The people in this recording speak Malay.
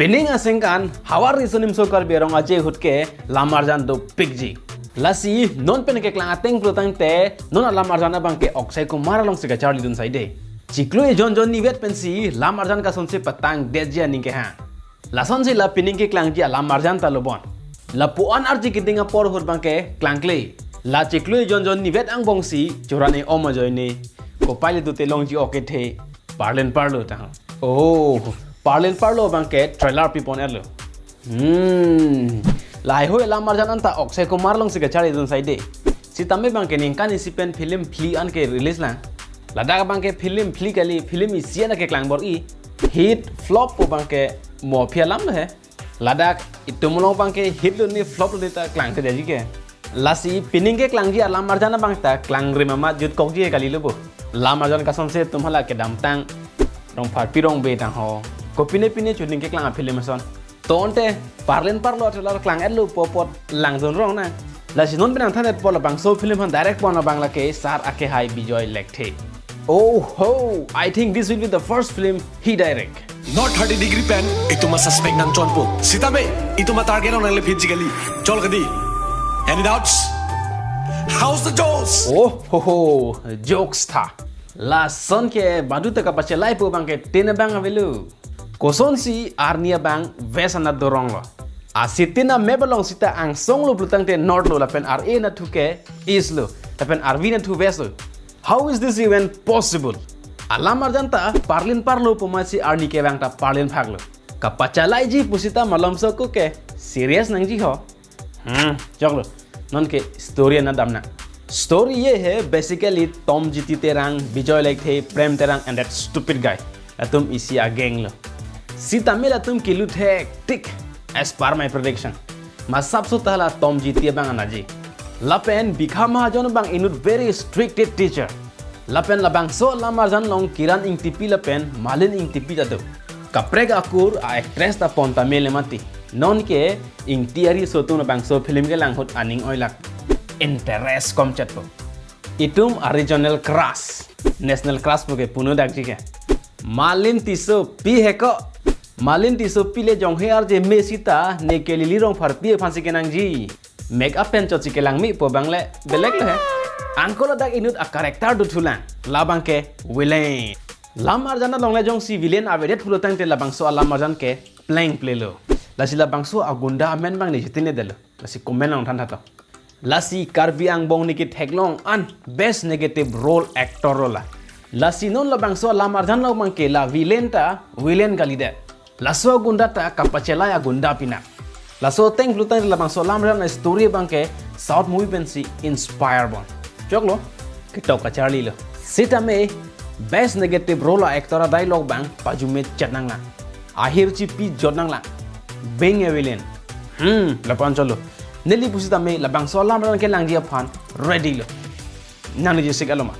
Pening asengkan hawar risonim sokar berong aje hutke lamarjan do pikji. Lasi non pen ke klang ateng plutang te non lamarjan abang ke oksai ko maralong se charli dun saide. Ciklu e jon jon nivet pensi lamarjan ka sonse patang dejia ningke ha. La sonse la pening ke klang ji lamarjan ta lobon. La puan arji kitinga por hur bang ke klang kle. La ciklu e jon jon nivet ang bongsi churane oma joine. Ko paile du te long ji oke the parlen parlo ta. Oh, parlen parlo bang ke trailer pipon erlo. Lai hoi lamarjan anta oksai ko marlong se charli dun saide. Si tamme bang ke ningkan isipen film fli an ke release lang. Ladak bang ke film fli kali film isiana ke klang bor I hit flop po bang ke mo phialam le. Ladak itumulong bang ke hit lo ni flop lo ta klang ke jaji ke. Lasi pining ke klang ji lamarjan bang ta klang rimama jut kok ji kali lo bo. Lamarjan ka sonse tumhala ke damtang rong phar pirong be tang ho. Ko pine chuning ke klang film son. Tonte parlen parlo atlar klang elu popot lang zon rong na. Lasi non benang thanet pol bang so film han direct pon bangla ke sar ake hai bijoy lekte. Oh ho, I think this will be the first film he direct. Not 30-degree pen, itu mah suspect nang chonpo. Sita me, itu mah target orang le physically. Chol kadi. Any doubts? How's the jokes? Oh ho, jokes tha. La son ke badu taka pachelai po bang ke tene bang avelu. Koson si arnia bang vesana dorong lo. Asitina mebelong sita ang song lo plutang te north lo lapen RA na thuke east lo. Lapen RV na thu west lo. How is this even possible? Alamarjan ta parlin parlo pumasi arni ke bang ta parlin phaglo. Kapachalai ji pusita malamso ko ke serious nang ji ho. Choklo. Non ke story na damna. Story ye hai basically Tom Jiti terang, Bijoy like the Prem terang and that stupid guy. Tum isi a gang lo. Sita mela tum ki lut hai tick as per my prediction. Masab so tala Tom Jiti bang anaji. Lapen bikha mahajon bang inut very strict teacher. Lapen labang so lamarjan long kiran ing tipi lapen malin ing tipi jado. Kapreg akur a actress ta ponta mele mati. Non ke ing tiari so tum labang so film ke lang hot aning oilak. Interest kom chat po. Itum original crush. National crush po ke puno dakji ke. Malin tiso pi heko. Malin tiso pile jong hear je mesita ne ke lilirong farpi phansi ke nang ji. Make up pen chochi ke lang mi po bangle belek le. Angkolo dak inut a character du thulan. Labang ke villain. Lamarjan long le jong si villain avedet fulotang te labang so lamarjan ke playing play lo. Lasi labang so agunda amen bang ni jitine delo. Lasi komen long than thato. Lasi Karbi Angbong ni ki theklong an best negative role actor rola. Lasi non labang so lamarjan lo mang ke la villain gali de. Laso gunda ta kapachela ya gunda pina. Laso teng flutan labang so lamarjan na story bang ke South movie pensi inspire bon. Choklo kitok ka charli lo. Sita me best negative role actor dialogue bang pajume chatnang la. Ahir chi pi jodnang la. Being a villain. Lapan cholo. Nelly pusita me labang so lamran ke lang dia pan ready lo. Nani je sig aloma.